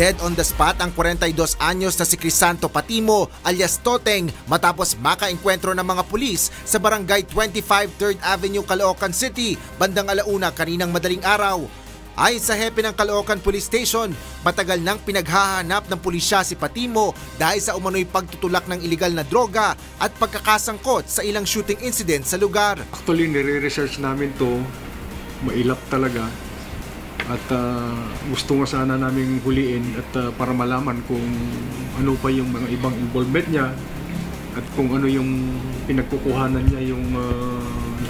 Dead on the spot ang 42 anyos na si Crisanto Patimo alias Toteng matapos makaengkwentro ng mga pulis sa barangay 25 3rd Avenue, Caloocan City, bandang 1:00 kaninang madaling araw. Ayon sa hepe ng Caloocan Police Station, matagal nang pinaghahanap ng pulisya si Patimo dahil sa umano'y pagtutulak ng ilegal na droga at pagkakasangkot sa ilang shooting incident sa lugar. Actually, nire-research namin to, mailap talaga. At gusto nga sana naming huliin at para malaman kung ano pa yung mga ibang involvement niya at kung ano yung pinagkukuhanan niya yung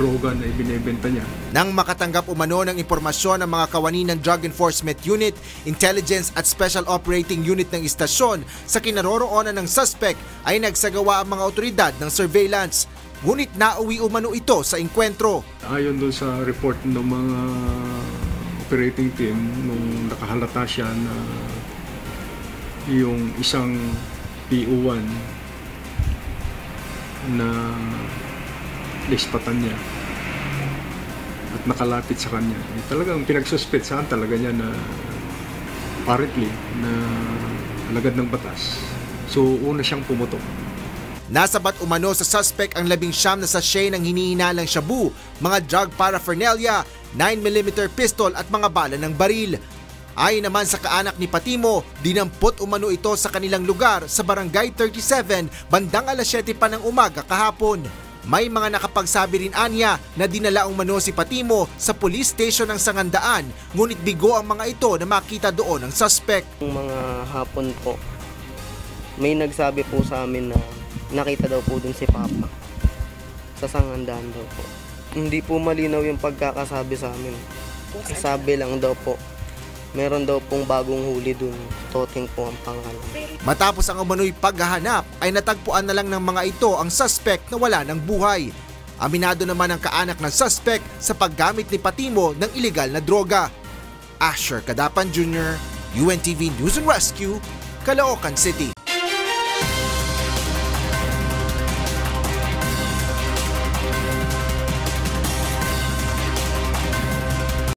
droga na ibinebenta niya. Nang makatanggap umano ng impormasyon ng mga kawani ng Drug Enforcement Unit, Intelligence at Special Operating Unit ng istasyon sa kinaroroonan ng suspect ay nagsagawa ang mga otoridad ng surveillance. Ngunit nauwi umano ito sa engkwentro. Ayon doon sa report ng mga operating team, nung nakahalata siya na yung isang PO1 na lispatan niya at nakalapit sa kanya, talagang pinagsuspetsahan talaga niya na apparently na alagad ng batas. So una siyang pumutok. Nasabat umano sa suspect ang 19 na sachet ng hinihinalang shabu, mga drug paraphernalia, 9mm pistol at mga bala ng baril. Ayon naman sa kaanak ni Patimo, dinampot umano ito sa kanilang lugar sa barangay 37 bandang 7:00 pa ng umaga kahapon. May mga nakapagsabi rin anya na dinala umano si Patimo sa police station ng Sangandaan, ngunit bigo ang mga ito na makita doon ng suspect. Mga hapon po, may nagsabi po sa amin na nakita daw po dun si Papa sa Sangandaan daw po. Hindi po malinaw yung pagkakasabi sa amin. Sabi lang daw po, meron daw pong bagong huli dun. Toteng po ang pangalan. Matapos ang umano'y paghahanap ay natagpuan na lang ng mga ito ang suspect na wala ng buhay. Aminado naman ang kaanak ng suspect sa paggamit ni Patimo ng ilegal na droga. Asher Cadapan Jr., UNTV News and Rescue, Caloocan City.